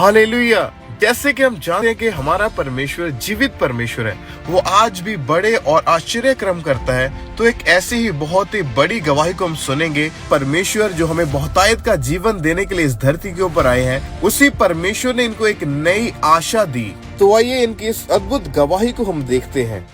Hallelujah. जैसे कि हम जानते हैं कि हमारा परमेश्वर जीवित परमेश्वर है, वो आज भी बड़े और आश्चर्य क्रम करता है। तो एक ऐसी ही बहुत ही बड़ी गवाही को हम सुनेंगे। परमेश्वर जो हमें बहुतायत का जीवन देने के लिए इस धरती के ऊपर आए हैं, उसी परमेश्वर ने इनको एक नई आशा दी। तो आइए इनकी इस अद्भुत गवाही को हम देखते हैं।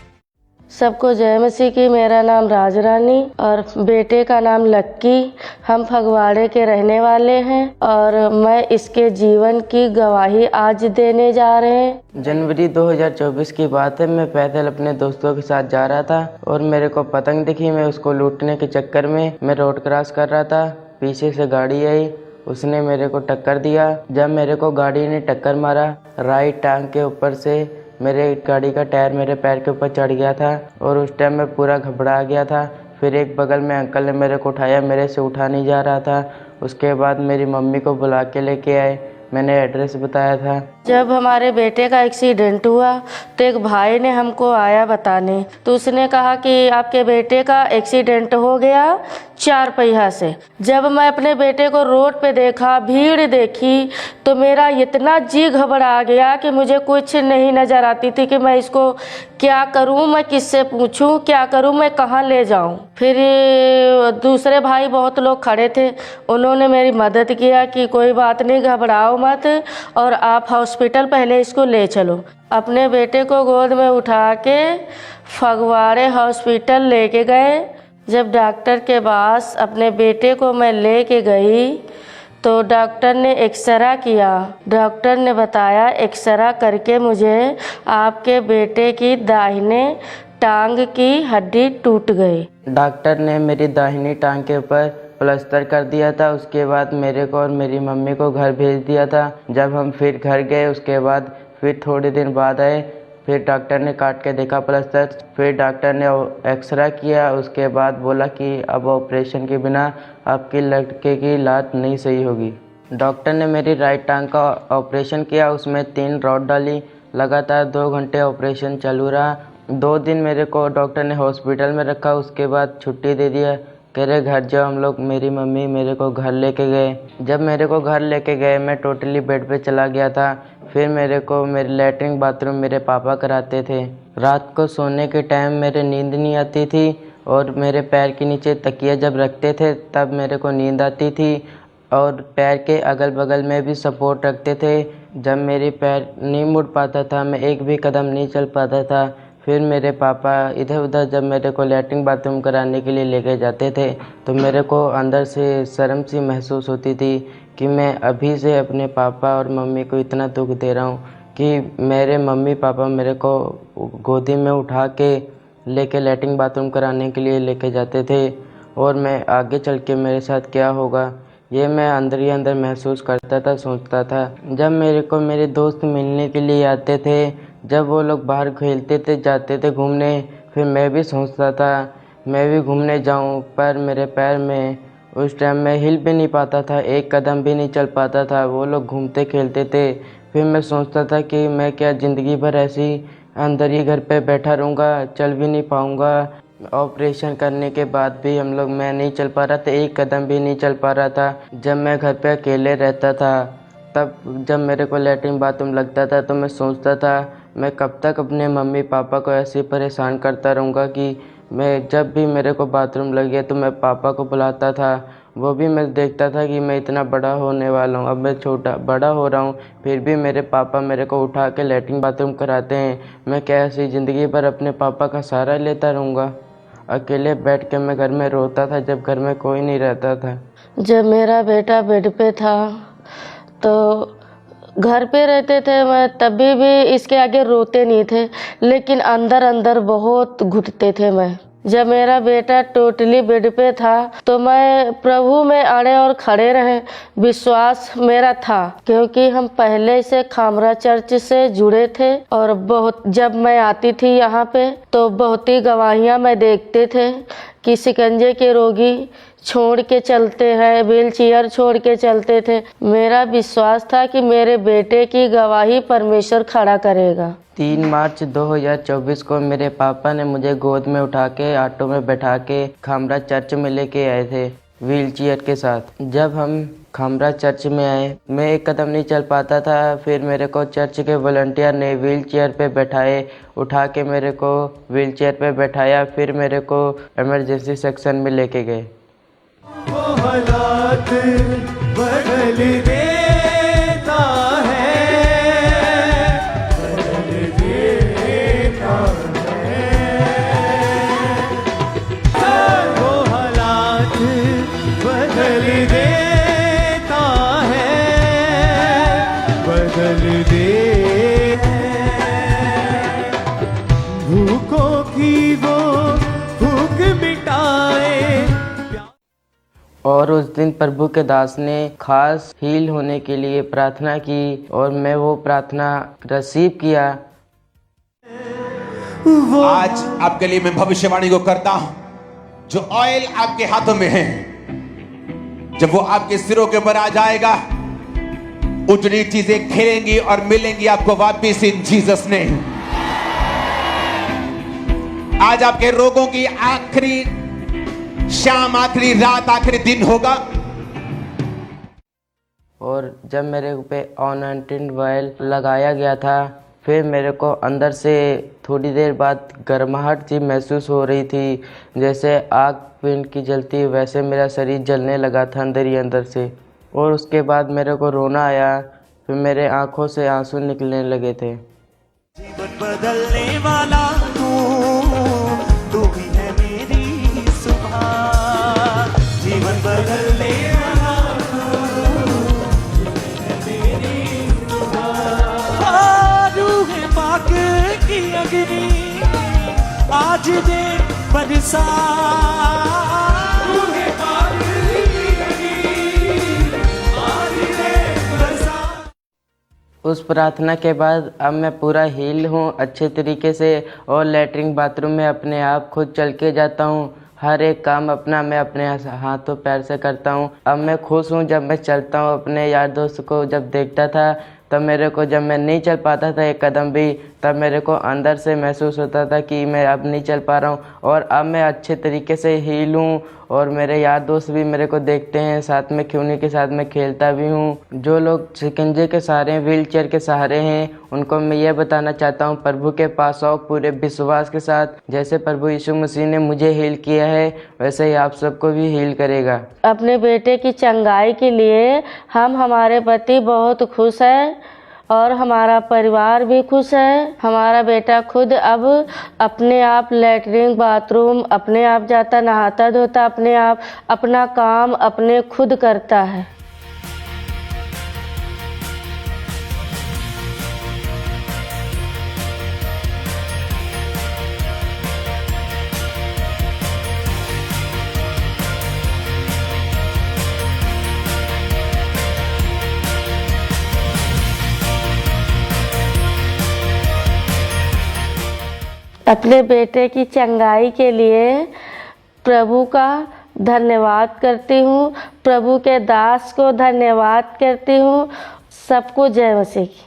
सबको जय मसीह की। मेरा नाम राजरानी और बेटे का नाम लक्की। हम फगवाड़े के रहने वाले हैं और मैं इसके जीवन की गवाही आज देने जा रहे हैं। जनवरी 2024 की बात है। मैं पैदल अपने दोस्तों के साथ जा रहा था और मेरे को पतंग दिखी। मैं उसको लूटने के चक्कर में मैं रोड क्रॉस कर रहा था। पीछे से गाड़ी आई, उसने मेरे को टक्कर दिया। जब मेरे को गाड़ी ने टक्कर मारा, राइट टांग के ऊपर से मेरे गाड़ी का टायर मेरे पैर के ऊपर चढ़ गया था और उस टाइम मैं पूरा घबरा गया था। फिर एक बगल में अंकल ने मेरे को उठाया, मेरे से उठा नहीं जा रहा था। उसके बाद मेरी मम्मी को बुला के लेके आए। मैंने एड्रेस बताया था। जब हमारे बेटे का एक्सीडेंट हुआ तो एक भाई ने हमको आया बताने, तो उसने कहा कि आपके बेटे का एक्सीडेंट हो गया 4 पहिया से। जब मैं अपने बेटे को रोड पे देखा, भीड़ देखी, तो मेरा इतना जी घबरा गया कि मुझे कुछ नहीं नज़र आती थी कि मैं इसको क्या करूं, मैं किससे पूछूं, क्या करूं, मैं कहां ले जाऊं। फिर दूसरे भाई बहुत लोग खड़े थे, उन्होंने मेरी मदद किया कि कोई बात नहीं, घबराओ मत और आप हॉस्पिटल पहले इसको ले चलो। अपने बेटे को गोद में उठा के फगवाड़े हॉस्पिटल लेके गए। जब डॉक्टर के पास अपने बेटे को मैं लेके गई तो डॉक्टर ने एक्सरा किया। डॉक्टर ने बताया एक्सरा करके मुझे आपके बेटे की दाहिने टांग की हड्डी टूट गई। डॉक्टर ने मेरी दाहिनी टांग के ऊपर प्लास्टर कर दिया था। उसके बाद मेरे को और मेरी मम्मी को घर भेज दिया था। जब हम फिर घर गए, उसके बाद फिर थोड़े दिन बाद आए, फिर डॉक्टर ने काट के देखा प्लास्टर। फिर डॉक्टर ने एक्सरा किया। उसके बाद बोला कि अब ऑपरेशन के बिना आपके लड़के की लात नहीं सही होगी। डॉक्टर ने मेरी राइट टांग का ऑपरेशन किया, उसमें 3 रॉड डाली। लगातार 2 घंटे ऑपरेशन चालू रहा। 2 दिन मेरे को डॉक्टर ने हॉस्पिटल में रखा। उसके बाद छुट्टी दे दिया, कह रहे घर जाओ। हम लोग, मेरी मम्मी मेरे को घर लेके गए। जब मेरे को घर लेके गए, मैं टोटली बेड पे चला गया था। फिर मेरे को मेरे लैट्रिन बाथरूम मेरे पापा कराते थे। रात को सोने के टाइम मेरे नींद नहीं आती थी और मेरे पैर के नीचे तकिया जब रखते थे तब मेरे को नींद आती थी और पैर के अगल बगल में भी सपोर्ट रखते थे। जब मेरी पैर नहीं मुड़ पाता था, मैं एक भी कदम नहीं चल पाता था। फिर मेरे पापा इधर उधर जब मेरे को लैट्रिन बाथरूम कराने के लिए लेके जाते थे तो मेरे को अंदर से शर्म सी महसूस होती थी कि मैं अभी से अपने पापा और मम्मी को इतना दुख दे रहा हूँ कि मेरे मम्मी पापा मेरे को गोदी में उठा के लेके लैट्रिन बाथरूम कराने के लिए लेके जाते थे और मैं आगे चल के मेरे साथ क्या होगा ये मैं अंदर ही अंदर महसूस करता था, सोचता था। जब मेरे को मेरे दोस्त मिलने के लिए आते थे, जब वो लोग बाहर खेलते थे, जाते थे घूमने, फिर मैं भी सोचता था मैं भी घूमने जाऊं, पर मेरे पैर में उस टाइम मैं हिल भी नहीं पाता था, एक कदम भी नहीं चल पाता था। वो लोग घूमते खेलते थे। फिर मैं सोचता था कि मैं क्या ज़िंदगी भर ऐसी अंदर ही घर पे बैठा रहूँगा, चल भी नहीं पाऊँगा। ऑपरेशन करने के बाद भी हम लोग, मैं नहीं चल पा रहा था, एक कदम भी नहीं चल पा रहा था। जब मैं घर पे अकेले रहता था, तब जब मेरे को लैट्रिन बाथरूम लगता था तो मैं सोचता था मैं कब तक अपने मम्मी पापा को ऐसे परेशान करता रहूँगा कि मैं जब भी मेरे को बाथरूम लगे तो मैं पापा को बुलाता था। वो भी मैं देखता था कि मैं इतना बड़ा होने वाला हूँ, अब मैं छोटा बड़ा हो रहा हूँ, फिर भी मेरे पापा मेरे को उठा के लैट्रिन बाथरूम कराते हैं। मैं क्या ऐसी ज़िंदगी भर अपने पापा का सहारा लेता रहूँगा? अकेले बैठ के मैं घर में रोता था जब घर में कोई नहीं रहता था। जब मेरा बेटा बेड पे था तो घर पे रहते थे, मैं तभी भी इसके आगे रोते नहीं थे, लेकिन अंदर अंदर बहुत घुटते थे मैं। जब मेरा बेटा टोटली बेड पे था तो मैं प्रभु में अड़े और खड़े रहे, विश्वास मेरा था, क्योंकि हम पहले से खामरा चर्च से जुड़े थे और बहुत जब मैं आती थी यहाँ पे तो बहुत ही गवाहियाँ मैं देखते थे कि शिकंजे के रोगी छोड़ के चलते हैं, व्हील चेयर छोड़ के चलते थे। मेरा विश्वास था कि मेरे बेटे की गवाही परमेश्वर खड़ा करेगा। 3 मार्च 2024 को मेरे पापा ने मुझे गोद में उठा के ऑटो में बैठा के खामरा चर्च में लेके आए थे। व्हीलचेयर के साथ। जब हम खामरा चर्च में आए, मैं एक कदम नहीं चल पाता था। फिर मेरे को चर्च के वॉलंटियर ने व्हीलचेयर पे बैठाए, उठा के मेरे को व्हीलचेयर पे बैठाया। फिर मेरे को इमरजेंसी सेक्शन में लेके गए। वो हालात बदल देता है, बदल देता है, वो हालात बदल देता है, बदल देता है। भूखों की वो भूख मिटाए। और उस दिन प्रभु के दास ने खास हील होने के लिए प्रार्थना की और मैं वो प्रार्थना रिसीव किया। आज आपके लिए मैं भविष्यवाणी को करता हूं। जो ऑयल आपके हाथों में है, जब वो आपके सिरों के ऊपर आ जाएगा, उजड़ी चीजें खिलेंगी और मिलेंगी आपको वापिस इन जीसस ने। आज आपके रोगों की आखिरी शाम, आखिरी रात, आखिरी दिन होगा। और जब मेरे पे ऑनटेड ऑयल लगाया गया था, फिर मेरे को अंदर से थोड़ी देर बाद गर्माहट सी महसूस हो रही थी, जैसे आग पिंड की जलती, वैसे मेरा शरीर जलने लगा था अंदर ही अंदर से। और उसके बाद मेरे को रोना आया, फिर मेरे आंखों से आंसू निकलने लगे थे। जीवन बदलने वाला तू भी है मेरी सुबह। जीवन बदलने वाला तू है मेरी सुबह। रूह पाक की अग्नि आज दे बरसा। रूह पाक की अग्नि आज दे बरसा। उस प्रार्थना के बाद अब मैं पूरा हील हूँ अच्छे तरीके से, और लैट्रिन बाथरूम में अपने आप खुद चल के जाता हूँ। हर एक काम अपना मैं अपने हाथों पैर से करता हूँ। अब मैं खुश हूँ जब मैं चलता हूँ। अपने यार दोस्त को जब देखता था, तब मेरे को, जब मैं नहीं चल पाता था एक कदम भी, तब मेरे को अंदर से महसूस होता था कि मैं अब नहीं चल पा रहा हूँ। और अब मैं अच्छे तरीके से हील हूँ, और मेरे यार दोस्त भी मेरे को देखते हैं, साथ में उन्हीं के साथ मैं खेलता भी हूँ। जो लोग शिकंजे के सहारे हैं, व्हील चेयर के सहारे हैं, उनको मैं ये बताना चाहता हूँ, प्रभु के पास आओ पूरे विश्वास के साथ। जैसे प्रभु यीशु मसीह ने मुझे हील किया है, वैसे ही आप सबको भी हील करेगा। अपने बेटे की चंगाई के लिए हम हमारे पति बहुत खुश हैं और हमारा परिवार भी खुश है। हमारा बेटा खुद अब अपने आप लैट्रिन बाथरूम अपने आप जाता, नहाता धोता अपने आप, अपना काम अपने खुद करता है। अपने बेटे की चंगाई के लिए प्रभु का धन्यवाद करती हूँ, प्रभु के दास को धन्यवाद करती हूँ। सबको जय मसीह की।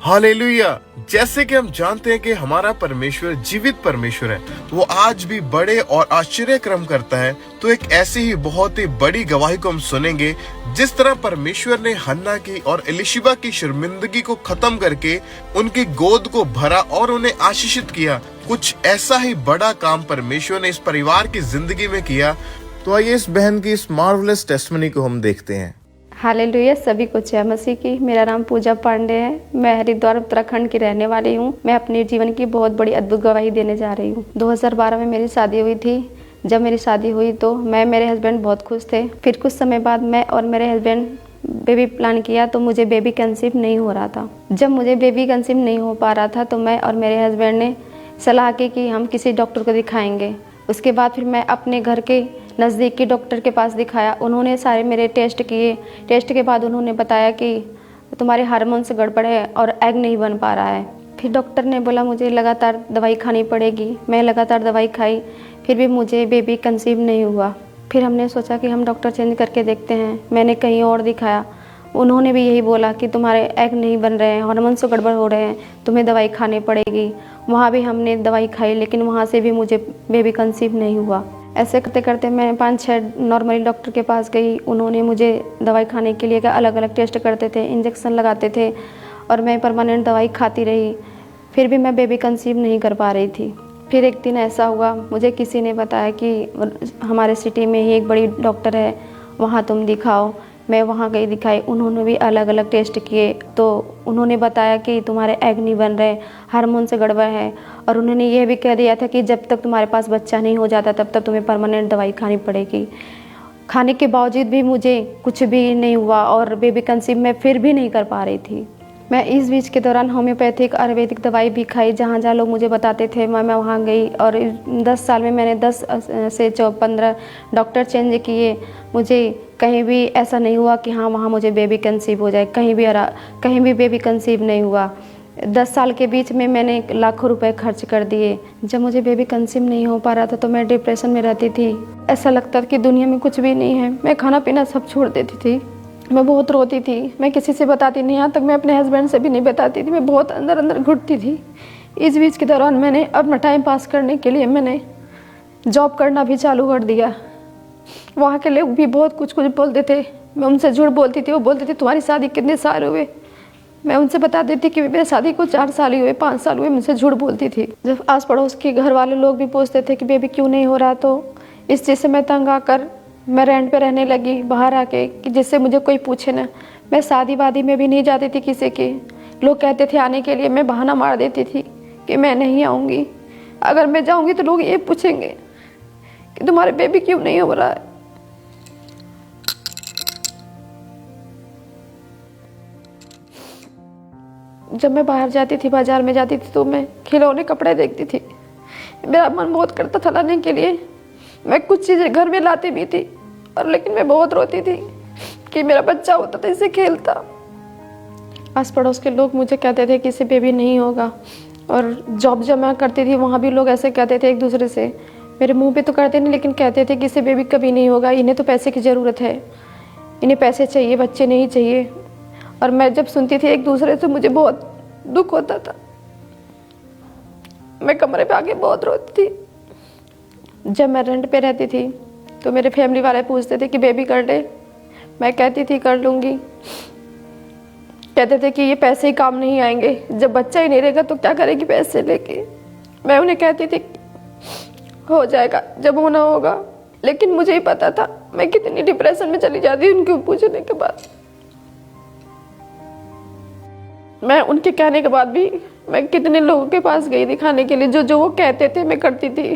हालेलुया। जैसे कि हम जानते हैं कि हमारा परमेश्वर जीवित परमेश्वर है, वो आज भी बड़े और आश्चर्य कर्म करता है, तो एक ऐसी ही बहुत ही बड़ी गवाही को हम सुनेंगे। जिस तरह परमेश्वर ने हन्ना की और एलिशिबा की शर्मिंदगी को खत्म करके उनकी गोद को भरा और उन्हें आशीषित किया, कुछ ऐसा ही बड़ा काम परमेश्वर ने इस परिवार की जिंदगी में किया। तो आइए इस बहन की इस मार्वलस टेस्टिमनी को हम देखते हैं। हालेलुया। सभी को जय मसीह की। मेरा नाम पूजा पांडे है। मैं हरिद्वार उत्तराखंड की रहने वाली हूँ। मैं अपने जीवन की बहुत बड़ी अद्भुत गवाही देने जा रही हूँ। 2012 में मेरी शादी हुई थी। जब मेरी शादी हुई तो मैं, मेरे हस्बैंड बहुत खुश थे। फिर कुछ समय बाद मैं और मेरे हस्बैंड बेबी प्लान किया तो मुझे बेबी कंसीव नहीं हो रहा था। जब मुझे बेबी कंसीव नहीं हो पा रहा था तो मैं और मेरे हस्बैंड ने सलाह की कि हम किसी डॉक्टर को दिखाएंगे। उसके बाद फिर मैं अपने घर के नज़दीक के डॉक्टर के पास दिखाया। उन्होंने सारे मेरे टेस्ट किए। टेस्ट के बाद उन्होंने बताया कि तुम्हारे हार्मोन्स गड़बड़ है और एग नहीं बन पा रहा है। फिर डॉक्टर ने बोला मुझे लगातार दवाई खानी पड़ेगी। मैं लगातार दवाई खाई, फिर भी मुझे बेबी कंसीव नहीं हुआ। फिर हमने सोचा कि हम डॉक्टर चेंज करके देखते हैं। मैंने कहीं और दिखाया, उन्होंने भी यही बोला कि तुम्हारे एग नहीं बन रहे हैं, हार्मोन से गड़बड़ हो रहे हैं, तुम्हें दवाई खानी पड़ेगी। वहाँ भी हमने दवाई खाई, लेकिन वहाँ से भी मुझे बेबी कंसीव नहीं हुआ। ऐसे करते करते मैं 5-6 नॉर्मली डॉक्टर के पास गई। उन्होंने मुझे दवाई खाने के लिए अलग अलग टेस्ट करते थे, इंजेक्शन लगाते थे, और मैं परमानेंट दवाई खाती रही। फिर भी मैं बेबी कंसीव नहीं कर पा रही थी। फिर एक दिन ऐसा हुआ, मुझे किसी ने बताया कि हमारे सिटी में ही एक बड़ी डॉक्टर है, वहाँ तुम दिखाओ। मैं वहाँ गई, दिखाई। उन्होंने भी अलग अलग टेस्ट किए, तो उन्होंने बताया कि तुम्हारे एग नहीं बन रहे, हार्मोन से गड़बड़ है, और उन्होंने ये भी कह दिया था कि जब तक तुम्हारे पास बच्चा नहीं हो जाता तब तक तुम्हें परमानेंट दवाई खानी पड़ेगी। खाने के बावजूद भी मुझे कुछ भी नहीं हुआ और बेबी कंसीव मैं फिर भी नहीं कर पा रही थी। मैं इस बीच के दौरान होम्योपैथिक आयुर्वेदिक दवाई भी खाई, जहाँ जहाँ लोग मुझे बताते थे मैं वहाँ गई, और 10 साल में मैंने 10 से 15 डॉक्टर चेंज किए। मुझे कहीं भी ऐसा नहीं हुआ कि हाँ वहाँ मुझे बेबी कंसीव हो जाए, कहीं भी बेबी कंसीव नहीं हुआ। 10 साल के बीच में मैंने लाखों रुपए खर्च कर दिए। जब मुझे बेबी कंसीव नहीं हो पा रहा था तो मैं डिप्रेशन में रहती थी। ऐसा लगता था कि दुनिया में कुछ भी नहीं है। मैं खाना पीना सब छोड़ देती थी। मैं बहुत रोती थी। मैं किसी से बताती नहीं, यहाँ तक मैं अपने हस्बैंड से भी नहीं बताती थी। मैं बहुत अंदर अंदर घुटती थी। इस बीच के दौरान मैंने अपना टाइम पास करने के लिए मैंने जॉब करना भी चालू कर दिया। वहाँ के लोग भी बहुत कुछ बोलते थे, मैं उनसे झूठ बोलती थी। वो बोलते थे तुम्हारी शादी कितने साल हुए, मैं उनसे बताती थी कि मेरे शादी को 4 साल ही हुए, 5 साल हुए, मुझसे झूठ बोलती थी। जब आस पड़ोस के घर वाले लोग भी पूछते थे कि बेबी क्यों नहीं हो रहा, तो इस चीज़ से मैं तंग आकर मैं रेंट पे रहने लगी बाहर आके, कि जिससे मुझे कोई पूछे ना। मैं शादी वादी में भी नहीं जाती थी किसी के। लोग कहते थे आने के लिए, मैं बहाना मार देती थी कि मैं नहीं आऊँगी। अगर मैं जाऊँगी तो लोग ये पूछेंगे कि तुम्हारे बेबी क्यों नहीं हो रहा है। जब मैं बाहर जाती थी, बाजार में जाती थी, तो मैं खिलौने कपड़े देखती थी। मेरा मन बहुत करता था लाने के लिए। मैं कुछ चीज़ें घर में लाती भी थी, और लेकिन मैं बहुत रोती थी कि मेरा बच्चा होता तो इससे खेलता। आस पड़ोस के लोग मुझे कहते थे कि इससे बेबी नहीं होगा, और जॉब जब मैं करती थी वहाँ भी लोग ऐसे कहते थे एक दूसरे से। मेरे मुंह पे तो करते नहीं, लेकिन कहते थे कि इससे बेबी कभी नहीं होगा, इन्हें तो पैसे की ज़रूरत है, इन्हें पैसे चाहिए, बच्चे नहीं चाहिए। और मैं जब सुनती थी एक दूसरे से, मुझे बहुत दुख होता था। मैं कमरे पे आके बहुत रोती थी। जब मैं रेंट पे रहती थी तो मेरे फैमिली वाले पूछते थे कि बेबी कर ले। मैं कहती थी कर लूँगी। कहते थे कि ये पैसे ही काम नहीं आएंगे, जब बच्चा ही नहीं रहेगा तो क्या करेगी पैसे लेके। मैं उन्हें कहती थी हो जाएगा जब होना होगा, लेकिन मुझे ही पता था मैं कितनी डिप्रेशन में चली जाती उनके पूछने के बाद। मैं उनके कहने के बाद भी मैं कितने लोगों के पास गई दिखाने के लिए, जो वो कहते थे मैं करती थी।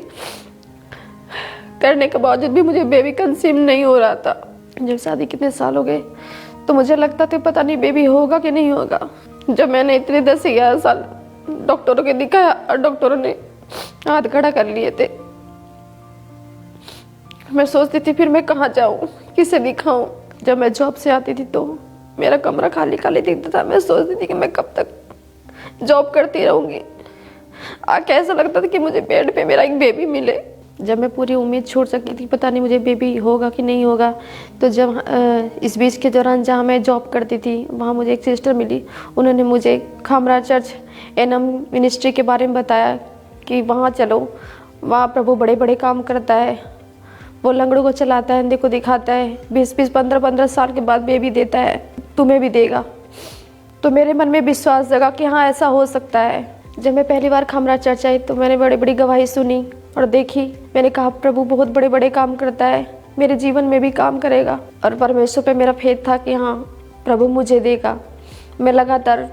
करने के बावजूद भी मुझे बेबी कंसीव नहीं हो रहा था। जब शादी कितने साल हो गए तो मुझे लगता था पता नहीं बेबी होगा कि नहीं होगा। जब मैंने इतने 10-11 साल डॉक्टरों के दिखाया और डॉक्टरों ने हाथ खड़ा कर लिए थे, मैं सोचती थी फिर मैं कहाँ जाऊँ, किसे दिखाऊँ। जब मैं जॉब से आती थी तो मेरा कमरा खाली खाली दिखता था। मैं सोचती थी कि मैं कब तक जॉब करती रहूँगी। आके ऐसा लगता था कि मुझे बेड पे मेरा एक बेबी मिले। जब मैं पूरी उम्मीद छोड़ सकी थी पता नहीं मुझे बेबी होगा कि नहीं होगा, तो जब इस बीच के दौरान जहाँ मैं जॉब करती थी वहाँ मुझे एक सिस्टर मिली। उन्होंने मुझे खामरा चर्च एनम मिनिस्ट्री के बारे में बताया कि वहाँ चलो, वहाँ प्रभु बड़े बड़े काम करता है। वो लंगड़ों को चलाता है, अंधे को दिखाता है, 20-20, 15-15 साल के बाद बेबी देता है, तुम्हें भी देगा। तो मेरे मन में विश्वास जगा कि हाँ ऐसा हो सकता है। जब मैं पहली बार खामरा चर्च आई तो मैंने बड़ी बड़ी गवाही सुनी और देखी। मैंने कहा प्रभु बहुत बड़े बड़े काम करता है, मेरे जीवन में भी काम करेगा। और परमेश्वर पे मेरा फेथ था कि हाँ प्रभु मुझे देगा। मैं लगातार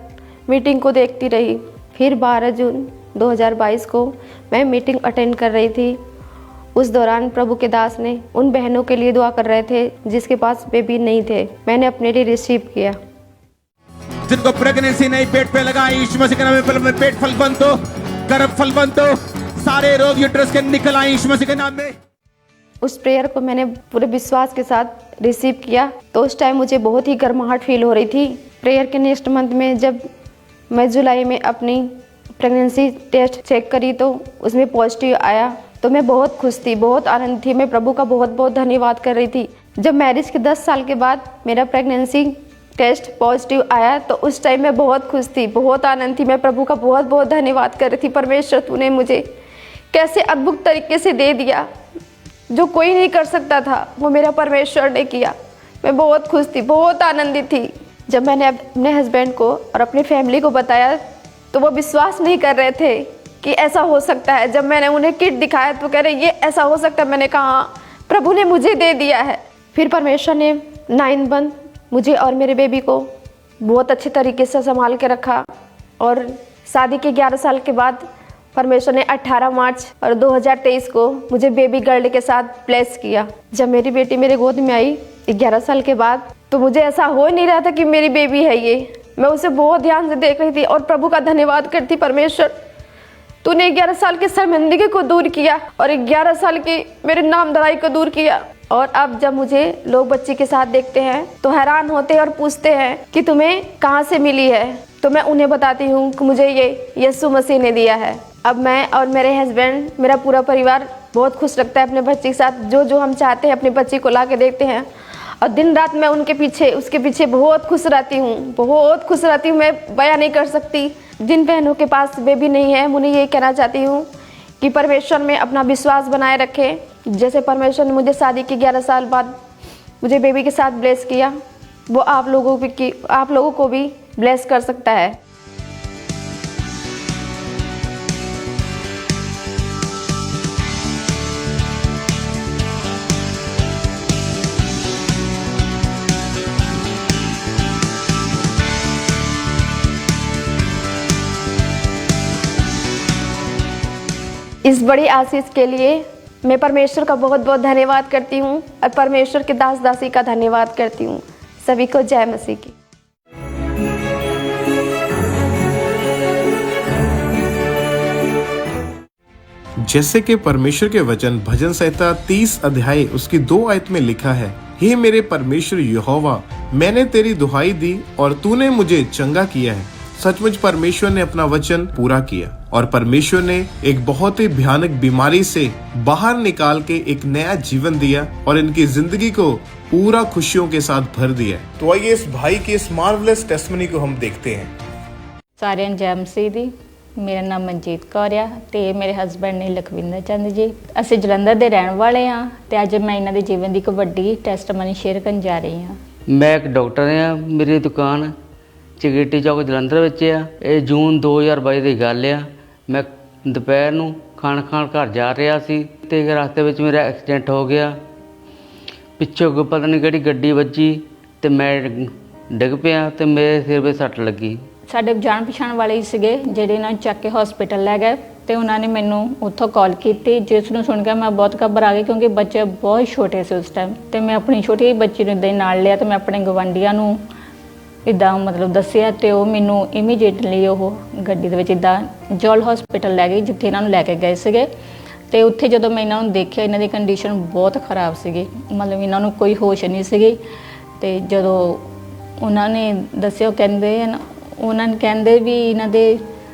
मीटिंग को देखती रही। फिर 12 जून 2022 को मैं मीटिंग अटेंड कर रही थी। उस दौरान प्रभु के दास ने उन बहनों के लिए दुआ कर रहे थे जिसके पास बेबी नहीं थे। मैंने अपने लिए रिसीव किया। जिनको प्रेगनेंसी नहीं पेट पे लगा, यीशु मसीह के नाम में पेट फल बंद हो, गर्भ फल बंद हो, सारे रोग यूट्रस के निकल आए यीशु मसीह के नाम में। उस प्रेयर को मैंने पूरे विश्वास के साथ रिसीव किया। तो उस टाइम मुझे बहुत ही गर्माहट फील हो रही थी। प्रेयर के नेक्स्ट मंथ में जब मैं जुलाई में अपनी प्रेगनेंसी टेस्ट चेक करी तो उसमें पॉजिटिव आया, तो मैं बहुत खुश थी, बहुत आनंद थी। मैं प्रभु का बहुत बहुत धन्यवाद कर रही थी। जब मैरिज के 10 साल के बाद मेरा प्रेगनेंसी टेस्ट पॉजिटिव आया तो उस टाइम मैं बहुत खुश थी, बहुत आनंद थी। मैं प्रभु का बहुत बहुत धन्यवाद कर रही थी, परमेश्वर तूने मुझे कैसे अद्भुत तरीके से दे दिया, जो कोई नहीं कर सकता था वो मेरा परमेश्वर ने किया। मैं बहुत खुश थी, बहुत आनंदित थी। जब मैंने अपने हस्बैंड को और अपनी फैमिली को बताया तो वो विश्वास नहीं कर रहे थे कि ऐसा हो सकता है। जब मैंने उन्हें किट दिखाया तो कह रहे ये ऐसा हो सकता है। मैंने कहा हाँ, प्रभु ने मुझे दे दिया है। फिर परमेश्वर ने 9 मंथ मुझे और मेरे बेबी को बहुत अच्छे तरीके से संभाल के रखा और शादी के 11 साल के बाद परमेश्वर ने 18 मार्च और 2023 को मुझे बेबी गर्ल के साथ ब्लेस किया। जब मेरी बेटी मेरे गोद में आई 11 साल के बाद तो मुझे ऐसा हो नहीं रहा था कि मेरी बेबी है ये। मैं उसे बहुत ध्यान से देख रही थी और प्रभु का धन्यवाद करती, परमेश्वर तूने 11 साल की शर्मिंदगी को दूर किया और 11 साल की मेरे नामधराई को दूर किया। और अब जब मुझे लोग बच्ची के साथ देखते हैं तो हैरान होते हैं और पूछते हैं कि तुम्हें कहाँ से मिली है, तो मैं उन्हें बताती हूँ कि मुझे ये यीशु मसीह ने दिया है। अब मैं और मेरे हस्बैंड, मेरा पूरा परिवार बहुत खुश लगता है अपने बच्चे के साथ। जो जो हम चाहते हैं अपने बच्चे को ला के देखते हैं और दिन रात मैं उसके पीछे बहुत खुश रहती हूँ, बहुत खुश रहती हूँ। मैं बयां नहीं कर सकती। जिन बहनों के पास बेबी नहीं है, उन्हें ये कहना चाहती हूँ कि परमेश्वर में अपना विश्वास बनाए रखें। जैसे परमेश्वर ने मुझे शादी के 11 साल बाद मुझे बेबी के साथ ब्लेस किया, वो आप लोगों को भी ब्लेस कर सकता है। इस बड़ी आशीष के लिए मैं परमेश्वर का बहुत बहुत धन्यवाद करती हूँ और परमेश्वर के दास दासी का धन्यवाद करती हूँ। सभी को जय मसीह की। जैसे कि परमेश्वर के वचन भजन संहिता 30 अध्याय उसकी 2 आयत में लिखा है, हे मेरे परमेश्वर यहोवा, मैंने तेरी दुहाई दी और तूने मुझे चंगा किया है। सचमुच परमेश्वर ने अपना वचन पूरा किया और परमेश्वर ने एक बहुत ही भयानक बीमारी से बाहर निकाल के एक नया जीवन दिया और इनकी जिंदगी को पूरा खुशियों के साथ भर दिया। तो आइए इस भाई की इस मार्वलस टेस्टमनी को हम देखते हैं। सारिਆਂ जय मसीह दी। मेरा नाम मनजीत कौर आ ते मेरे हसबैंड ने लखविंदर चंद जी। ਅਸੀਂ ਜਲੰਧਰ ਦੇ ਰਹਿਣ ਵਾਲੇ ਹਾਂ ਤੇ ਅੱਜ ਮੈਂ ਇਹਨਾਂ ਦੇ ਜੀਵਨ ਦੀ ਇੱਕ ਵੱਡੀ ਟੈਸਟਮਨੀ ਸ਼ੇਅਰ ਕਰਨ ਜਾ ਰਹੀ ਹਾਂ। मैं एक डॉक्टर हाँ। मेरी दुकान चगेटी चौक जलंधर ਵਿੱਚ ਆ। ਇਹ ਜੂਨ 2022 ਦੀ ਗੱਲ ਆ। ਮੈਂ ਦੁਪਹਿਰ ਨੂੰ ਖਾਣ ਘਰ ਜਾ ਰਿਹਾ ਸੀ ਤੇ ਰਸਤੇ ਵਿੱਚ ਮੇਰਾ ਐਕਸੀਡੈਂਟ ਹੋ ਗਿਆ। ਪਿੱਛੋਂ ਕੋਈ ਪਤਾ ਨਹੀਂ ਕਿਹੜੀ ਗੱਡੀ ਵੱਜੀ ਤੇ ਮੈਂ ਡਿੱਗ ਪਿਆ ਤੇ ਮੇਰੇ ਸਿਰ 'ਤੇ ਸੱਟ ਲੱਗੀ। ਸਾਡੇ ਜਾਣ ਪਛਾਣ ਵਾਲੇ ਹੀ ਸੀਗੇ ਜਿਹੜੇ ਇਹਨਾਂ ਨੂੰ ਚੱਕ ਕੇ ਹਸਪੀਟਲ ਲੈ ਗਏ ਤੇ ਉਹਨਾਂ ਨੇ ਮੈਨੂੰ ਉੱਥੋਂ ਕਾਲ ਕੀਤੀ, ਜਿਸ ਨੂੰ ਸੁਣ ਕੇ ਮੈਂ ਬਹੁਤ ਘਬਰਾ ਗਈ ਕਿਉਂਕਿ ਬੱਚੇ ਬਹੁਤ ਛੋਟੇ ਸੀ ਉਸ ਟਾਈਮ ਤੇ ਮੈਂ ਆਪਣੀ ਛੋਟੀ ਜਿਹੀ ਬੱਚੀ ਨੂੰ ਇੱਦਾਂ ਹੀ ਨਾਲ ਲਿਆ ਤੇ ਮੈਂ ਆਪਣੇ ਗਵਾਂਢੀਆਂ ਨੂੰ ਇੱਦਾਂ ਮਤਲਬ ਦੱਸਿਆ ਤੇ ਉਹ ਮੈਨੂੰ ਇਮੀਡੀਏਟਲੀ ਉਹ ਗੱਡੀ ਦੇ ਵਿੱਚ ਇੱਦਾਂ ਜੋਲ ਹਸਪੀਟਲ ਲੈ ਗਈ ਜਿੱਥੇ ਇਹਨਾਂ ਨੂੰ ਲੈ ਕੇ ਗਏ ਸੀਗੇ। ਤੇ ਉੱਥੇ ਜਦੋਂ ਮੈਂ ਇਹਨਾਂ ਨੂੰ ਦੇਖਿਆ ਇਹਨਾਂ ਦੀ ਕੰਡੀਸ਼ਨ ਬਹੁਤ ਖਰਾਬ ਸੀਗੀ, ਮਤਲਬ ਇਹਨਾਂ ਨੂੰ ਕੋਈ ਹੋਸ਼ ਨਹੀਂ ਸੀਗੀ। ਤੇ ਜਦੋਂ ਉਹਨਾਂ ਨੇ ਦੱਸਿਆ ਉਹਨਾਂ ਨੇ ਕਹਿੰਦੇ ਵੀ ਇਹਨਾਂ ਦੇ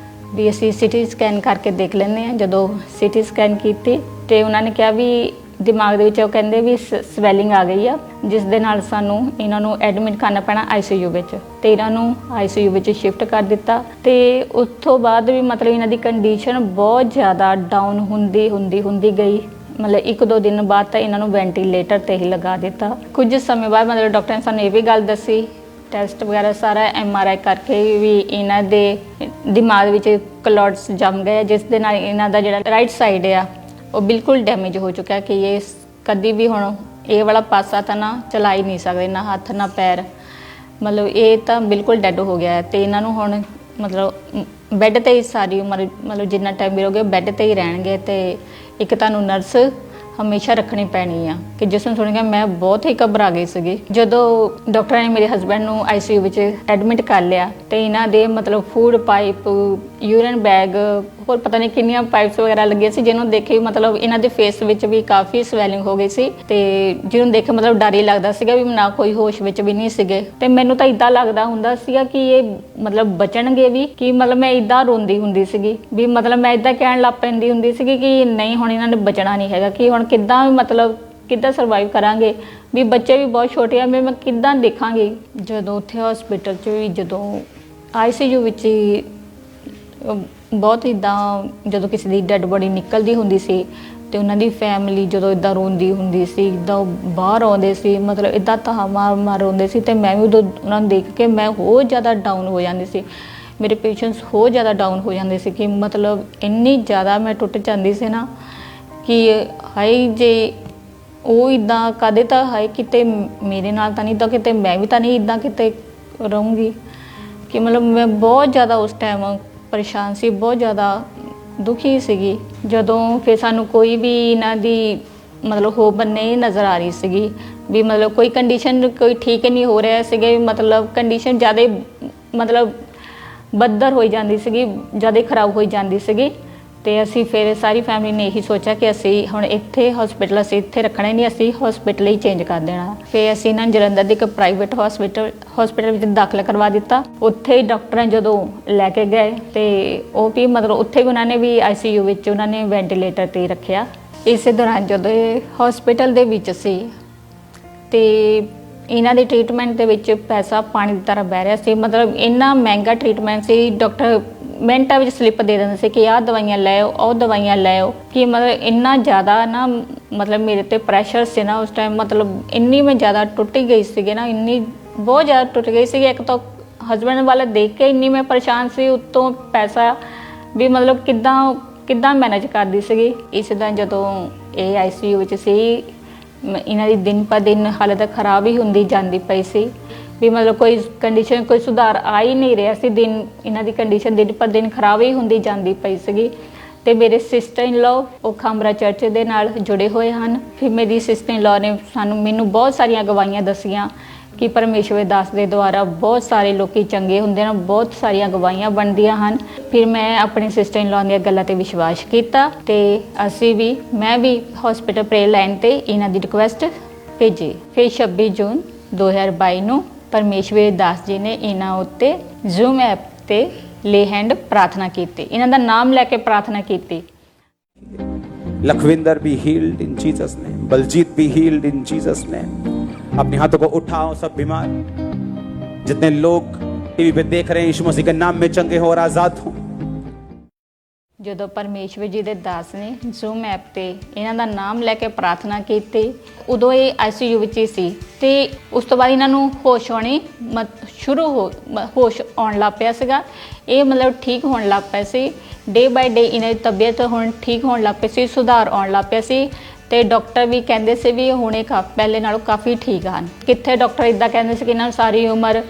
ਵੀ ਅਸੀਂ ਸਿਟੀ ਸਕੈਨ ਕਰਕੇ ਦੇਖ ਲੈਂਦੇ ਹਾਂ। ਜਦੋਂ ਸਿਟੀ ਸਕੈਨ ਕੀਤੀ ਤੇ ਉਹਨਾਂ ਨੇ ਕਿਹਾ ਵੀ ਦਿਮਾਗ ਦੇ ਵਿੱਚ ਉਹ ਕਹਿੰਦੇ ਵੀ ਸਵੈਲਿੰਗ ਆ ਗਈ ਆ, ਜਿਸ ਦੇ ਨਾਲ ਸਾਨੂੰ ਇਹਨਾਂ ਨੂੰ ਐਡਮਿਟ ਕਰਨਾ ਪੈਣਾ ICU ਵਿੱਚ ਤੇ ਇਹਨਾਂ ਨੂੰ ICU ਵਿੱਚ ਸ਼ਿਫਟ ਕਰ ਦਿੱਤਾ। ਤੇ ਉਸ ਤੋਂ ਬਾਅਦ ਵੀ ਮਤਲਬ ਇਹਨਾਂ ਦੀ ਕੰਡੀਸ਼ਨ ਬਹੁਤ ਜ਼ਿਆਦਾ ਡਾਊਨ ਹੁੰਦੀ ਗਈ। ਮਤਲਬ 1-2 ਦਿਨ ਬਾਅਦ ਤਾਂ ਇਹਨਾਂ ਨੂੰ ਵੈਂਟੀਲੇਟਰ ਤੇ ਹੀ ਲਗਾ ਦਿੱਤਾ। ਕੁਝ ਸਮੇਂ ਬਾਅਦ ਮਤਲਬ ਡਾਕਟਰ ਨੇ ਸਾਨੂੰ ਇਹ ਵੀ ਗੱਲ ਦੱਸੀ, ਟੈਸਟ ਵਗੈਰਾ ਸਾਰਾ MRI ਕਰਕੇ ਵੀ ਇਹਨਾਂ ਦੇ ਦਿਮਾਗ ਵਿੱਚ ਕਲੌਟਸ ਜੰਮ ਗਏ, ਜਿਸ ਦੇ ਨਾਲ ਇਹਨਾਂ ਦਾ ਜਿਹੜਾ ਰਾਈਟ ਸਾਈਡ ਆ ਉਹ ਬਿਲਕੁਲ ਡੈਮੇਜ ਹੋ ਚੁੱਕਿਆ ਕਿ ਇਹ ਕਦੀ ਵੀ ਹੁਣ ਇਹ ਵਾਲਾ ਪਾਸਾ ਤਾਂ ਨਾ ਚਲਾ ਹੀ ਨਹੀਂ ਸਕਦੇ, ਨਾ ਹੱਥ ਨਾ ਪੈਰ, ਮਤਲਬ ਇਹ ਤਾਂ ਬਿਲਕੁਲ ਡੈਡ ਹੋ ਗਿਆ। ਤੇ ਇਹਨਾਂ ਨੂੰ ਹੁਣ ਮਤਲਬ ਬੈੱਡ ਤੇ ਹੀ ਸਾਰੀ ਉਮਰ ਮਤਲਬ ਜਿੰਨਾ ਟਾਈਮ ਵੀ ਰਹੋਗੇ ਬੈੱਡ ਤੇ ਹੀ ਰਹਿਣਗੇ। ਤੇ ਇੱਕ ਤੁਹਾਨੂੰ ਨਰਸ ਹਮੇਸ਼ਾ ਰੱਖਣੀ ਪੈਣੀ ਆ ਕਿ ਜਿਸ ਨੂੰ ਸੁਣ ਕੇ ਮੈਂ ਬਹੁਤ ਹੀ ਘਬਰਾ ਗਈ ਸੀਗੀ। ਜਦੋਂ ਡਾਕਟਰਾਂ ਨੇ ਮੇਰੇ ਹਸਬੈਂਡ ਨੂੰ ICU ਵਿੱਚ ਐਡਮਿਟ ਕਰ ਲਿਆ ਤੇ ਇਹਨਾਂ ਦੇ ਮਤਲਬ ਫੂਡ ਪਾਈਪ, ਯੂਰਿਨ ਬੈਗ, ਹੋਰ ਪਤਾ ਨਹੀਂ ਕਿੰਨੀਆਂ ਪਾਈਪਸ ਵਗੈਰਾ ਲੱਗੀਆਂ ਸੀ, ਜਿਹਨੂੰ ਦੇਖੇ ਮਤਲਬ ਇਹਨਾਂ ਦੇ ਫੇਸ ਵਿੱਚ ਵੀ ਕਾਫੀ ਸਵੈਲਿੰਗ ਹੋ ਗਈ ਸੀ ਤੇ ਜਿਹਨੂੰ ਦੇਖ ਮਤਲਬ ਡਰ ਹੀ ਲੱਗਦਾ ਸੀਗਾ ਵੀ ਨਾ ਕੋਈ ਹੋਸ਼ ਵਿੱਚ ਵੀ ਨਹੀਂ ਸੀਗੇ। ਤੇ ਮੈਨੂੰ ਤਾਂ ਇੱਦਾਂ ਲੱਗਦਾ ਹੁੰਦਾ ਸੀਗਾ ਕਿ ਇਹ ਮਤਲਬ ਬਚਣਗੇ ਵੀ, ਕਿ ਮਤਲਬ ਮੈਂ ਇੱਦਾਂ ਰੋਂਦੀ ਹੁੰਦੀ ਸੀਗੀ ਵੀ ਮਤਲਬ ਮੈਂ ਇੱਦਾਂ ਕਹਿਣ ਲੱਗ ਪੈਂਦੀ ਹੁੰਦੀ ਸੀਗੀ ਕਿ ਨਹੀਂ ਹੁਣ ਇਹਨਾਂ ਨੇ ਬਚਣਾ ਨਹੀਂ ਹੈਗਾ, ਕਿ ਹੁਣ ਕਿੱਦਾਂ ਵੀ ਮਤਲਬ ਕਿੱਦਾਂ ਸਰਵਾਈਵ ਕਰਾਂਗੇ, ਵੀ ਬੱਚੇ ਵੀ ਬਹੁਤ ਛੋਟੇ ਆ, ਮੈਂ ਕਿੱਦਾਂ ਦੇਖਾਂਗੀ। ਜਦੋਂ ਉੱਥੇ ਹਸਪੀਟਲ 'ਚ ਵੀ ਜਦੋਂ ICU ਵਿੱਚ ਹੀ ਬਹੁਤ ਇੱਦਾਂ ਜਦੋਂ ਕਿਸੇ ਦੀ ਡੈੱਡ ਬੋਡੀ ਨਿਕਲਦੀ ਹੁੰਦੀ ਸੀ ਤੇ ਉਹਨਾਂ ਦੀ ਫੈਮਿਲੀ ਜਦੋਂ ਇੱਦਾਂ ਰੋਂਦੀ ਹੁੰਦੀ ਸੀ, ਇੱਦਾਂ ਉਹ ਬਾਹਰ ਆਉਂਦੇ ਸੀ, ਮਤਲਬ ਇੱਦਾਂ ਧਾਹਾਂ ਮਾਰ ਰੋਂਦੇ ਸੀ, ਤੇ ਮੈਂ ਵੀ ਉਦੋਂ ਉਹਨਾਂ ਨੂੰ ਦੇਖ ਕੇ ਮੈਂ ਹੋਰ ਜ਼ਿਆਦਾ ਡਾਊਨ ਹੋ ਜਾਂਦੀ ਸੀ। ਮੇਰੇ ਪੇਸ਼ੈਂਟਸ ਹੋਰ ਜ਼ਿਆਦਾ ਡਾਊਨ ਹੋ ਜਾਂਦੇ ਸੀ ਕਿ ਮਤਲਬ ਇੰਨੀ ਜ਼ਿਆਦਾ ਮੈਂ ਟੁੱਟ ਜਾਂਦੀ ਸੀ ਨਾ ਕਿ ਹਾਏ ਜੇ ਉਹ ਇੱਦਾਂ ਕਦੇ ਤਾਂ ਹਾਏ ਕਿਤੇ ਮੇਰੇ ਨਾਲ ਤਾਂ ਨਹੀਂ, ਤਾਂ ਕਿਤੇ ਮੈਂ ਵੀ ਤਾਂ ਨਹੀਂ ਇੱਦਾਂ ਕਿਤੇ ਰਹੂੰਗੀ, ਕਿ ਮਤਲਬ ਮੈਂ ਬਹੁਤ ਜ਼ਿਆਦਾ ਉਸ ਟਾਈਮ ਪਰੇਸ਼ਾਨ ਸੀ, ਬਹੁਤ ਜ਼ਿਆਦਾ ਦੁਖੀ ਸੀਗੀ। ਜਦੋਂ ਫਿਰ ਸਾਨੂੰ ਕੋਈ ਵੀ ਇਹਨਾਂ ਦੀ ਮਤਲਬ ਹੋਪ ਨਹੀਂ ਨਜ਼ਰ ਆ ਰਹੀ ਸੀਗੀ, ਵੀ ਮਤਲਬ ਕੋਈ ਕੰਡੀਸ਼ਨ ਕੋਈ ਠੀਕ ਨਹੀਂ ਹੋ ਰਿਹਾ ਸੀਗੇ, ਮਤਲਬ ਕੰਡੀਸ਼ਨ ਜ਼ਿਆਦਾ ਮਤਲਬ ਬੱਦਰ ਹੋਈ ਜਾਂਦੀ ਸੀਗੀ, ਜ਼ਿਆਦਾ ਖਰਾਬ ਹੋਈ ਜਾਂਦੀ ਸੀਗੀ। ਤੇ ਅਸੀਂ ਫਿਰ ਸਾਰੀ ਫੈਮਿਲੀ ਨੇ ਇਹੀ ਸੋਚਿਆ ਕਿ ਅਸੀਂ ਹੁਣ ਇੱਥੇ ਹਸਪੀਟਲ ਅਸੀਂ ਇੱਥੇ ਰੱਖਣਾ ਹੀ ਨਹੀਂ, ਅਸੀਂ ਹਸਪੀਟਲ ਹੀ ਚੇਂਜ ਕਰ ਦੇਣਾ। ਫਿਰ ਅਸੀਂ ਇਹਨਾਂ ਨੂੰ ਜਲੰਧਰ ਦੇ ਇੱਕ ਪ੍ਰਾਈਵੇਟ ਹਸਪੀਟਲ ਵਿੱਚ ਦਾਖਲ ਕਰਵਾ ਦਿੱਤਾ। ਉੱਥੇ ਹੀ ਡਾਕਟਰਾਂ ਜਦੋਂ ਲੈ ਕੇ ਗਏ ਤੇ ਉਹ ਵੀ ਮਤਲਬ ਉੱਥੇ ਵੀ ਉਹਨਾਂ ਨੇ ਵੀ ICU ਵਿੱਚ ਉਹਨਾਂ ਨੇ ਵੈਂਟੀਲੇਟਰ 'ਤੇ ਰੱਖਿਆ। ਇਸੇ ਦੌਰਾਨ ਜਦੋਂ ਇਹ ਹਸਪੀਟਲ ਦੇ ਵਿੱਚ ਸੀ ਤੇ ਇਹਨਾਂ ਦੇ ਟ੍ਰੀਟਮੈਂਟ ਦੇ ਵਿੱਚ ਪੈਸਾ ਪਾਣੀ ਦੀ ਤਰ੍ਹਾਂ ਬਹਿ ਰਿਹਾ ਸੀ, ਮਤਲਬ ਇੰਨਾ ਮਹਿੰਗਾ ਟ੍ਰੀਟਮੈਂਟ ਸੀ। ਡਾਕਟਰ ਮਿੰਟਾਂ ਵਿੱਚ ਸਲਿੱਪ ਦੇ ਦਿੰਦੇ ਸੀ ਕਿ ਆਹ ਦਵਾਈਆਂ ਲੈ ਆਓ, ਉਹ ਦਵਾਈਆਂ ਲੈ ਆਓ, ਕਿ ਮਤਲਬ ਇੰਨਾ ਜ਼ਿਆਦਾ ਨਾ ਮਤਲਬ ਮੇਰੇ ਤੇ ਪ੍ਰੈਸ਼ਰ ਸੀ ਨਾ ਉਸ ਟਾਈਮ, ਮਤਲਬ ਇੰਨੀ ਮੈਂ ਜ਼ਿਆਦਾ ਟੁੱਟ ਗਈ ਸੀਗੀ ਨਾ, ਇੰਨੀ ਬਹੁਤ ਜ਼ਿਆਦਾ ਟੁੱਟ ਗਈ ਸੀਗੀ। ਇੱਕ ਤਾਂ ਹਸਬੈਂਡ ਵਾਲਾ ਦੇਖ ਕੇ ਇੰਨੀ ਮੈਂ ਪਰੇਸ਼ਾਨ ਸੀ, ਉੱਤੋਂ ਪੈਸਾ ਵੀ ਮਤਲਬ ਕਿੱਦਾਂ ਮੈਨੇਜ ਕਰਦੀ ਸੀਗੀ। ਇਸ ਤਰ੍ਹਾਂ ਜਦੋਂ ਇਹ ICU ਵਿੱਚ ਸੀ ਇਹਨਾਂ ਦੀ ਦਿਨ ਪਰ ਦਿਨ ਹਾਲਤ ਖਰਾਬ ਹੀ ਹੁੰਦੀ ਜਾਂਦੀ ਪਈ ਸੀ, ਵੀ ਮਤਲਬ ਕੋਈ ਕੰਡੀਸ਼ਨ ਕੋਈ ਸੁਧਾਰ ਆ ਹੀ ਨਹੀਂ ਰਿਹਾ ਸੀ। ਇਹਨਾਂ ਦੀ ਕੰਡੀਸ਼ਨ ਦਿਨ ਪਰ ਦਿਨ ਖਰਾਬ ਹੀ ਹੁੰਦੀ ਜਾਂਦੀ ਪਈ ਸੀਗੀ। ਤੇ ਮੇਰੇ ਸਿਸਟਰ ਇਨ ਲਾਅ ਉਹ ਖਾਮਰਾ ਚਰਚ ਦੇ ਨਾਲ ਜੁੜੇ ਹੋਏ ਹਨ। ਫਿਰ ਮੇਰੀ ਸਿਸਟਰ ਇਨ ਲਾਅ ਨੇ ਮੈਨੂੰ ਬਹੁਤ ਸਾਰੀਆਂ ਗਵਾਹੀਆਂ ਦੱਸੀਆਂ ਕਿ ਪਰਮੇਸ਼ਵਰ ਦਾਸ ਦੇ ਦੁਆਰਾ ਬਹੁਤ ਸਾਰੇ ਲੋਕੀ ਚੰਗੇ ਹੁੰਦੇ ਨੇ, ਬਹੁਤ ਸਾਰੀਆਂ ਗਵਾਹੀਆਂ ਬਣਦੀਆਂ ਹਨ। ਫਿਰ ਮੈਂ ਆਪਣੀ ਸਿਸਟਰ ਇਨ ਲਾਅ ਦੀਆਂ ਗੱਲਾਂ ਤੇ ਵਿਸ਼ਵਾਸ ਕੀਤਾ ਤੇ ਮੈਂ ਵੀ ਹਸਪੀਟਲ ਪ੍ਰੇਅਰ ਲਾਈਨ ਤੇ ਇਹਨਾਂ ਦੀ ਰਿਕੁਐਸਟ ਭੇਜੀ। ਫਿਰ 26 ਜੂਨ 2022 ਨੂੰ ਪਰਮੇਸ਼ਵਰ ਦਾਸ ਜੀ ਨੇ ਇਹਨਾਂ ਉੱਤੇ ਜ਼ੂਮ ਐਪ ਤੇ ਲੇ ਹੈਂਡ ਪ੍ਰਾਰਥਨਾ ਕੀਤੀ, ਇਹਨਾਂ ਦਾ ਨਾਮ ਲੈ ਕੇ ਪ੍ਰਾਰਥਨਾ ਕੀਤੀ। लखविंदर भी healed in Jesus name, Baljeet भी हील्ड इन जीसस नेम। अपने हाथों को उठाओ सब बीमार, जितने लोग टीवी पे देख रहे हैं यीशु मसीह के नाम में चंगे हो और आजाद हो। ਜਦੋਂ ਪਰਮੇਸ਼ਵਰ ਜੀ ਦੇ ਦਾਸ ਨੇ ਜ਼ੂਮ ਐਪ ਤੇ ਇਹਨਾਂ ਦਾ ਨਾਮ ਲੈ ਕੇ ਪ੍ਰਾਰਥਨਾ ਕੀਤੀ, ਉਦੋਂ ਇਹ ICU ਵਿੱਚ ਹੀ ਸੀ ਤੇ ਉਸ ਤੋਂ ਬਾਅਦ ਇਹਨਾਂ ਨੂੰ ਹੋਸ਼ ਆਉਣ ਲੱਗ ਪਿਆ ਸੀਗਾ। ਇਹ ਮਤਲਬ ਠੀਕ ਹੋਣ ਲੱਗ ਪਏ ਸੀ, ਡੇ ਬਾਏ ਡੇ ਇਹਨਾਂ ਦੀ ਤਬੀਅਤ ਹੁਣ ਠੀਕ ਹੋਣ ਲੱਗ ਪਈ ਸੀ, ਸੁਧਾਰ ਆਉਣ ਲੱਗ ਪਿਆ ਸੀ। ਤੇ ਡਾਕਟਰ ਵੀ ਕਹਿੰਦੇ ਸੀ ਵੀ ਹੁਣੇ ਪਹਿਲੇ ਨਾਲੋਂ ਕਾਫੀ ਠੀਕ ਹਨ। ਕਿੱਥੇ ਡਾਕਟਰ ਇੱਦਾਂ ਕਹਿੰਦੇ ਸੀ ਕਿ ਇਹਨਾਂ ਨੂੰ ਸਾਰੀ ਉਮਰ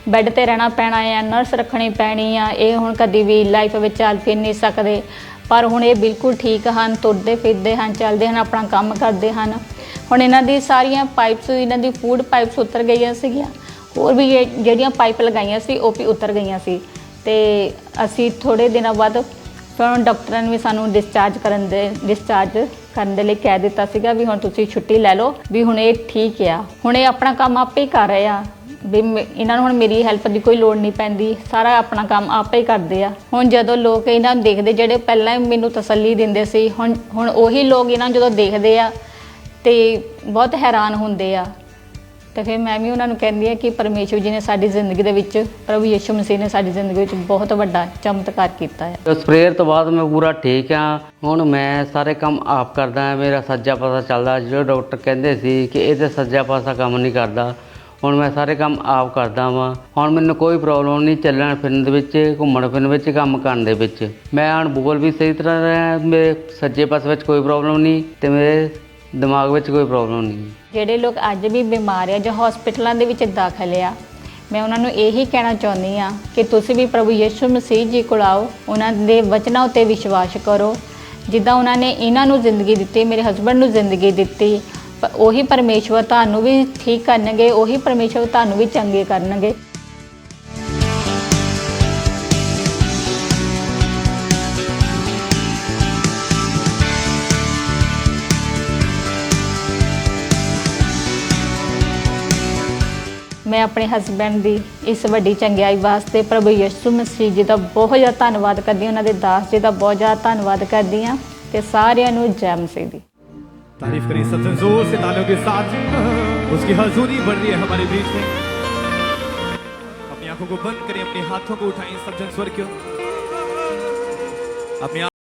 ਬੈੱਡ ਤੇ ਰਹਿਣਾ ਪੈਣਾ ਆ, ਨਰਸ ਰੱਖਣੀ ਪੈਣੀ ਆ, ਇਹ ਹੁਣ ਕਦੀ ਵੀ ਲਾਈਫ ਵਿੱਚ ਚੱਲ ਫਿਰ ਨਹੀਂ ਸਕਦੇ। ਪਰ ਹੁਣ ਇਹ ਬਿਲਕੁਲ ਠੀਕ ਹਨ, ਤੁਰਦੇ ਫਿਰਦੇ ਹਨ, ਚੱਲਦੇ ਹਨ, ਆਪਣਾ ਕੰਮ ਕਰਦੇ ਹਨ। ਹੁਣ ਇਹਨਾਂ ਦੀ ਸਾਰੀਆਂ ਪਾਈਪਸ, ਇਹਨਾਂ ਦੀ ਫੂਡ ਪਾਈਪਸ ਉਤਰ ਗਈਆਂ ਸੀਗੀਆਂ, ਹੋਰ ਵੀ ਜਿਹੜੀਆਂ ਪਾਈਪ ਲਗਾਈਆਂ ਸੀ ਉਹ ਵੀ ਉਤਰ ਗਈਆਂ ਸੀ। ਤੇ ਅਸੀਂ ਥੋੜ੍ਹੇ ਦਿਨਾਂ ਬਾਅਦ ਫਿਰ ਡਾਕਟਰਾਂ ਨੇ ਵੀ ਸਾਨੂੰ ਡਿਸਚਾਰਜ ਕਰਨ ਦੇ ਲਈ ਕਹਿ ਦਿੱਤਾ ਸੀਗਾ ਵੀ ਹੁਣ ਤੁਸੀਂ ਛੁੱਟੀ ਲੈ ਲਓ, ਵੀ ਹੁਣ ਇਹ ਠੀਕ ਆ, ਹੁਣ ਇਹ ਆਪਣਾ ਕੰਮ ਆਪੇ ਹੀ ਕਰ ਰਹੇ ਆ, ਵੀ ਇਹਨਾਂ ਨੂੰ ਹੁਣ ਮੇਰੀ ਹੈਲਪ ਦੀ ਕੋਈ ਲੋੜ ਨਹੀਂ ਪੈਂਦੀ, ਸਾਰਾ ਆਪਣਾ ਕੰਮ ਆਪੇ ਹੀ ਕਰਦੇ ਆ। ਹੁਣ ਜਦੋਂ ਲੋਕ ਇਹਨਾਂ ਨੂੰ ਦੇਖਦੇ, ਜਿਹੜੇ ਪਹਿਲਾਂ ਹੀ ਮੈਨੂੰ ਤਸੱਲੀ ਦਿੰਦੇ ਸੀ, ਹੁਣ ਉਹੀ ਲੋਕ ਇਹਨਾਂ ਨੂੰ ਜਦੋਂ ਦੇਖਦੇ ਆ ਤੇ ਬਹੁਤ ਹੈਰਾਨ ਹੁੰਦੇ ਆ। ਤੇ ਫਿਰ ਮੈਂ ਵੀ ਉਹਨਾਂ ਨੂੰ ਕਹਿੰਦੀ ਹਾਂ ਕਿ ਪਰਮੇਸ਼ਵਰ ਜੀ ਨੇ ਸਾਡੀ ਜ਼ਿੰਦਗੀ ਦੇ ਵਿੱਚ, ਪ੍ਰਭੂ ਯਿਸੂ ਮਸੀਹ ਨੇ ਸਾਡੀ ਜ਼ਿੰਦਗੀ ਵਿੱਚ ਬਹੁਤ ਵੱਡਾ ਚਮਤਕਾਰ ਕੀਤਾ ਹੈ। ਉਸ ਪ੍ਰੇਅਰ ਤੋਂ ਬਾਅਦ ਮੈਂ ਪੂਰਾ ਠੀਕ ਹਾਂ। ਹੁਣ ਮੈਂ ਸਾਰੇ ਕੰਮ ਆਪ ਕਰਦਾ ਹਾਂ, ਮੇਰਾ ਸੱਜਾ ਪਾਸਾ ਚੱਲਦਾ। ਜੋ ਡਾਕਟਰ ਕਹਿੰਦੇ ਸੀ ਕਿ ਇਹਦੇ ਸੱਜਾ ਪਾਸਾ ਕੰਮ ਨਹੀਂ ਕਰਦਾ, ਹੁਣ ਮੈਂ ਸਾਰੇ ਕੰਮ ਆਪ ਕਰਦਾ ਵਾਂ। ਹੁਣ ਮੈਨੂੰ ਕੋਈ ਪ੍ਰੋਬਲਮ ਨਹੀਂ ਚੱਲਣ ਫਿਰਨ ਦੇ ਵਿੱਚ, ਘੁੰਮਣ ਫਿਰਨ ਵਿੱਚ, ਕੰਮ ਕਰਨ ਦੇ ਵਿੱਚ। ਮੈਂ ਹੁਣ ਬੋਲ ਵੀ ਸਹੀ ਤਰ੍ਹਾਂ ਰਿਹਾ, ਮੇਰੇ ਸੱਜੇ ਪਾਸੇ ਵਿੱਚ ਕੋਈ ਪ੍ਰੋਬਲਮ ਨਹੀਂ ਤੇ ਮੇਰੇ ਦਿਮਾਗ ਵਿੱਚ ਕੋਈ ਪ੍ਰੋਬਲਮ ਨਹੀਂ। ਜਿਹੜੇ ਲੋਕ ਅੱਜ ਵੀ ਬਿਮਾਰ ਆ ਜਾਂ ਹਸਪੀਟਲਾਂ ਦੇ ਵਿੱਚ ਦਾਖਲ ਆ, ਮੈਂ ਉਹਨਾਂ ਨੂੰ ਇਹੀ ਕਹਿਣਾ ਚਾਹੁੰਦੀ ਆ ਕਿ ਤੁਸੀਂ ਵੀ ਪ੍ਰਭੂ ਯਿਸੂ ਮਸੀਹ ਜੀ ਕੋਲ ਆਓ, ਉਹਨਾਂ ਦੇ ਵਚਨਾਂ ਉੱਤੇ ਵਿਸ਼ਵਾਸ ਕਰੋ। ਜਿੱਦਾਂ ਉਹਨਾਂ ਨੇ ਇਹਨਾਂ ਨੂੰ ਜ਼ਿੰਦਗੀ ਦਿੱਤੀ, ਮੇਰੇ ਹਸਬੈਂਡ ਨੂੰ ਜ਼ਿੰਦਗੀ ਦਿੱਤੀ, ਉਹੀ ਪਰਮੇਸ਼ਵਰ ਤੁਹਾਨੂੰ ਵੀ ਠੀਕ ਕਰਨਗੇ, ਉਹੀ ਪਰਮੇਸ਼ਵਰ ਤੁਹਾਨੂੰ ਵੀ ਚੰਗੇ ਕਰਨਗੇ। ਮੈਂ ਆਪਣੇ ਹਸਬੈਂਡ ਦੀ ਇਸ ਵੱਡੀ ਚੰਗਿਆਈ ਵਾਸਤੇ ਪ੍ਰਭੂ ਯਿਸੂ ਮਸੀਹ ਜੀ ਦਾ ਬਹੁਤ ਜ਼ਿਆਦਾ ਧੰਨਵਾਦ ਕਰਦੀ ਹਾਂ, ਉਹਨਾਂ ਦੇ ਦਾਸ ਜੀ ਦਾ ਬਹੁਤ ਜ਼ਿਆਦਾ ਧੰਨਵਾਦ ਕਰਦੀ ਹਾਂ ਤੇ ਸਾਰਿਆਂ ਨੂੰ ਜੈ ਮਸੀਹ ਦੀ। तारीफ करिए सब जन जोर से तालियों के साथ। उसकी हजूरी बढ़ रही है हमारे बीच में। अपनी आंखों को बंद करें, अपने हाथों को उठाएं सब जन स्वर्ग की ओर। अपनी